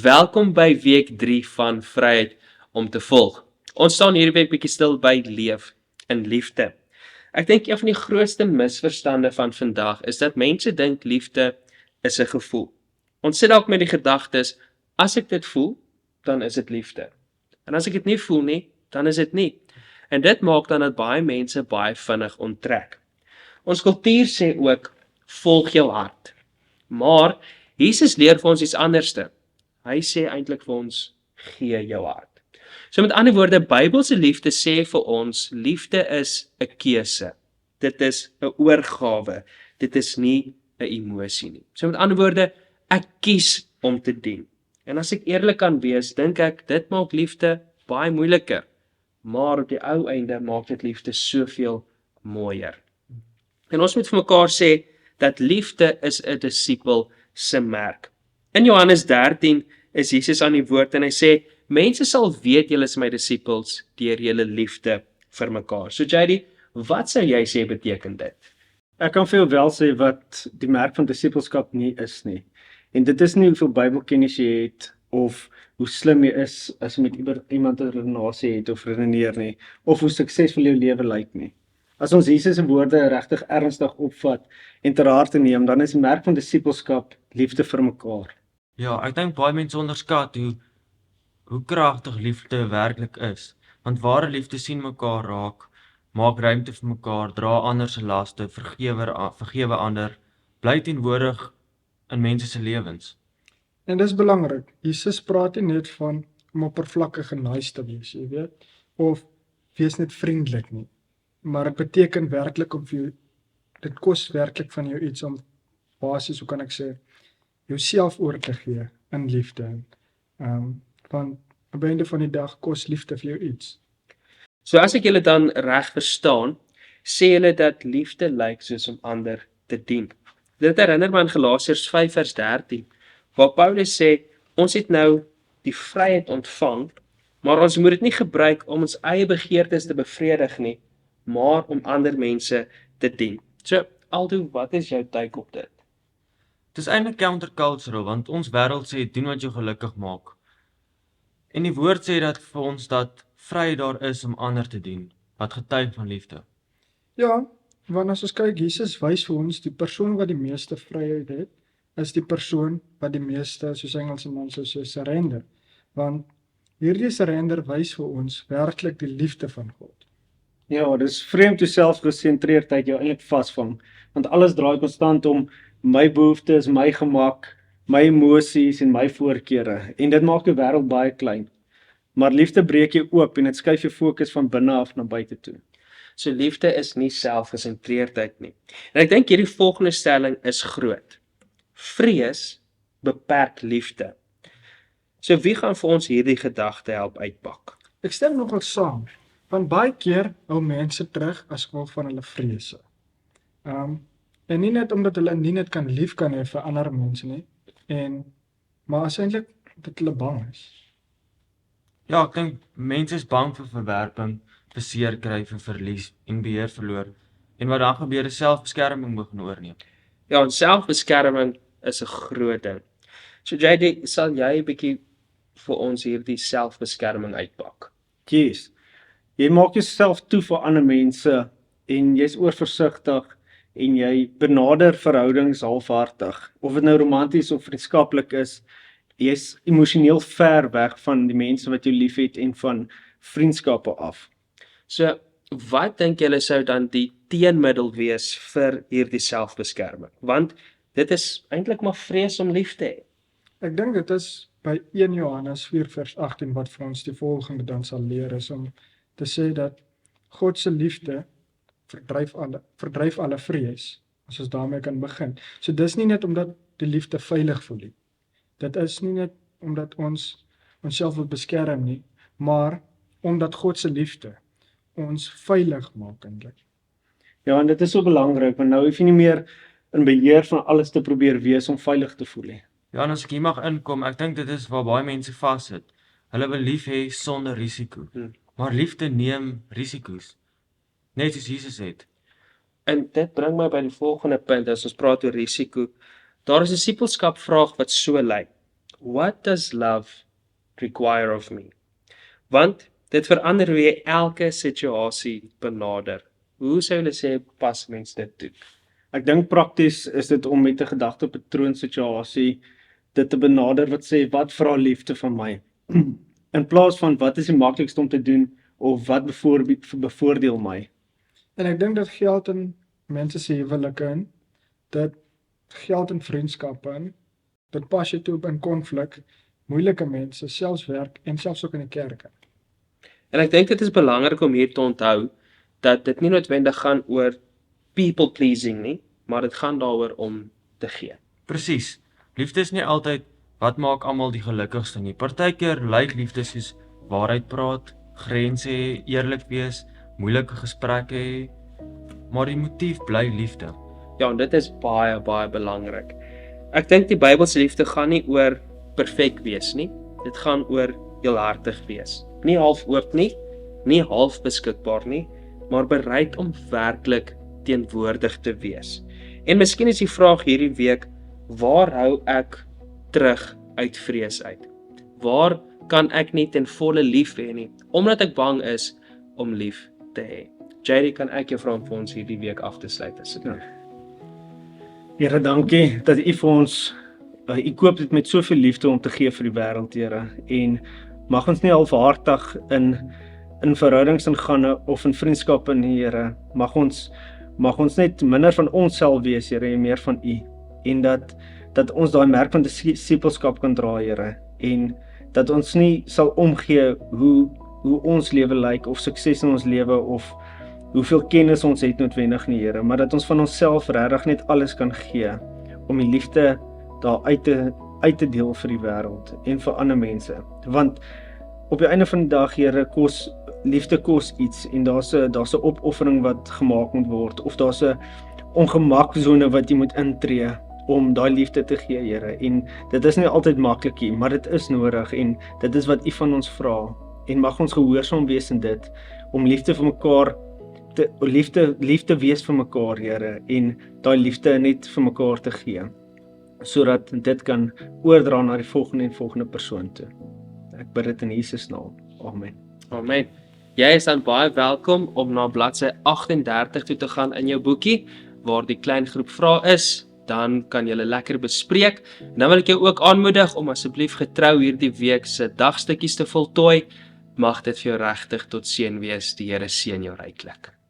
Welkom by week 3 van Vryheid om te volg. Ons staan hierdie week bietjie stil by leef in liefde. Ek dink een van die grootste misverstande van vandag is dat mense dink liefde is 'n gevoel. Ons sit dalk met die gedagtes, as ek dit voel, dan is dit liefde. En as ek dit nie voel nie, dan is dit nie. En dit maak dan dat baie mense baie vinnig onttrek. Ons kultuur sê ook, volg jou hart. Maar Jesus leer vir ons iets anderste. Hy sê eintlik vir ons, gee jou hart. So met ander woorde, Bybelse liefde sê vir ons, liefde is 'n keuse. Dit is 'n oorgawe. Dit is nie 'n emosie nie. So met ander woorde, ek kies om te dien. En as ek eerlik kan wees, dink ek, dit maak liefde baie moeiliker. Maar op die ou einde maak dit liefde soveel mooier. En ons moet vir mekaar sê, dat liefde is 'n disipel se merk. In Johannes 13 is Jesus aan die woord en hy sê, mense sal weet julle is my disippels deur julle liefde vir mekaar. So JD, wat sou jy sê beteken dit? Ek kan vir jou wel sê wat die merk van disippelskap nie is nie. En dit is nie hoeveel Bybelkennis jy het of hoe slim jy is as jy met iemand 'n relasie het of redeneer nie, of hoe suksesvol jou lewe lyk nie. As ons Jesus se woorde regtig ernstig opvat en ter harte neem, dan is die merk van disippelskap liefde vir mekaar. Ja, ek dink baie mense onderskat hoe kragtig liefde werklik is. Want ware liefde sien mekaar raak, maak ruimte vir mekaar, dra ander se laste, vergewe ander, bly teenwoordig in mense se lewens. En dis belangrik. Jesus praat nie net van om oppervlakkig en nice te wees, jy weet, of wees net vriendelik nie. Maar dit beteken werklik om vir jou, dit kos werklik van jou iets om basies, hoe kan ek sê, jouself oor te gee in liefde. Van op die einde van die dag kos liefde vir jou iets. So as ek julle dan reg verstaan, sê julle dat liefde lyk soos om ander te dien. Dit herinner my aan Galasiërs 5 vers 13, waar Paulus sê, ons het nou die vryheid ontvang, maar ons moet dit nie gebruik om ons eie begeertes te bevredig nie, maar om ander mense te dien. So, Aldo, wat is jou take op dit? Het is eintlik countercultural, want ons wêreld sê, doen wat jou gelukkig maak. En die woord sê dat vir ons dat vryheid daar is om ander te dien, wat getuig van liefde. Ja, want as ons kyk, Jesus wys vir ons, die persoon wat die meeste vryheid het, is die persoon wat die meeste, soos Engelse man sou sê, surrender. Want hierdie surrender wys vir ons werklik die liefde van God. Ja, dis vreemd hoe selfgesentreerdheid jou eintlik vasvang, want alles draai konstant om my behoeftes, my gemak, my emosies en my voorkeure, en dit maak die wêreld baie klein. Maar liefde breek jou oop en dit skuif jou fokus van binne af na buite toe. So liefde is nie selfgesentreerdheid nie. En ek dink hierdie volgende stelling is groot. Vrees beperk liefde. So wie gaan vir ons hierdie gedagte help uitpak? Ek stem nogal saam, want baie keer hou mense terug as gevolg van hulle vrese. En nie net omdat hulle nie net kan lief kan hê vir ander mense nie, maar as eintlik dat hulle bang is. Ja, ek dink mense is bang vir verwerping, vir seer kry, vir verlies en beheer verloor. En wat dan gebeur is selfbeskerming begin oorneem. Ja, en selfbeskerming is 'n groot ding. So JD, sal jy 'n bietjie vir ons hierdie selfbeskerming uitpak? Yes. Jy maak jouself toe vir ander mense en jy's oorversigtig en jy benader verhoudings halfhartig, of dit nou romanties of vriendskaplik is, jy's emosioneel ver weg van die mense wat jou liefhet en van vriendskappe af. So, wat dink julle sou dan die teenmiddel wees vir hierdie selfbeskerming? Want dit is eintlik maar vrees om lief te hê. Ek dink dit is by 1 Johannes 4 vers 18 wat vir ons die volgende dan sal leer is om te sê dat God se liefde verdryf alle vrees, as ons daarmee kan begin. So dis nie net omdat die liefde veilig voel nie. Dit is nie net omdat ons onsself wil beskerm nie, maar omdat God se liefde ons veilig maak eintlik. Ja, en dit is so belangrik, want nou hoef jy nie meer in beheer van alles te probeer wees om veilig te voel nie. Ja, en as ek hier mag inkom, ek dink dit is waar baie mense vassit. Hulle wil lief hê sonder risiko. Maar liefde neem risiko's. Net soos Jesus het. En dit bring my by die volgende punt as ons praat oor risiko. Daar is 'n disipelskap vraag wat so lyk. what does love require of me? Want dit verander hoe jy elke situasie benader. Hoe sou julle sê pas mens dit doen? Ek dink prakties is dit om met 'n gedagtepatroon situasie dit te benader wat sê wat vra liefde van my in plaas van wat is die maklikste om te doen of wat bevoordeel my. En ek dink dit geld in mense se huwelike in, dit geld in vriendskappe in, dit pas jy toe in konflik, moeilike mense, selfs werk en selfs ook in die kerk. En ek dink dit is belangrik om hier te onthou dat dit nie noodwendig gaan oor people pleasing nie, maar dit gaan daaroor om te gee. Presies. Liefde is nie altyd wat maak almal die gelukkigste nie. Partykeer lyk liefde soos waarheid praat, grense hê, eerlik wees, moeilike gesprekke hê, maar die motief bly liefde. Ja, en dit is baie belangrik. Ek dink die Bybelse liefde gaan nie oor perfek wees nie. Dit gaan oor heelhartig wees. Nie half oop nie half beskikbaar nie, maar bereid om werklik teenwoordig te wees. En miskien is die vraag hierdie week, waar hou ek terug uit vrees uit? Waar kan ek nie ten volle lief hê nie, omdat ek bang is om lief te hê? JD, kan ek jou vra om vir ons hierdie week af te sluit asseblief? Here, dankie dat U vir ons U koop dit met soveel liefde om te gee vir die wêreld, Here. En mag ons nie halfhartig in verhoudings ingaan of in vriendskappe nie, Here. Mag ons net minder van onsself wees, Here, en meer van U. En dat ons daai merk van disippelskap kan dra, Here. En dat ons nie sal omgee hoe ons lewe lyk of sukses in ons lewe of hoeveel kennis ons het noodwendig nie, Here, maar dat ons van onsself regtig net alles kan gee om die liefde daar uit te deel vir die wêreld en vir ander mense. Want op die einde van die dag, Here, liefde kos iets en daar's 'n opoffering wat gemaak moet word of daar's 'n ongemakzone wat jy moet intree om daai liefde te gee, Here. En dit is nie altyd maklik nie, maar dit is nodig en dit is wat U van ons vra. En mag ons gehoorsaam wees in dit om liefde vir mekaar liefde wees vir mekaar, Here, en daai liefde net vir mekaar te gee, sodat dit kan oordra na die volgende persoon toe. Ek bid dit in Jesus naam. Amen. Amen. Jy is dan baie welkom om na bladsy 38 toe te gaan in jou boekie, waar die klein groep vrae is. Dan kan julle lekker bespreek. Dan wil ek jou ook aanmoedig om asseblief getrou hierdie week se dagstukkies te voltooi. Mag dit vir jou regtig tot seën wees. Die Here seën jou ryklik.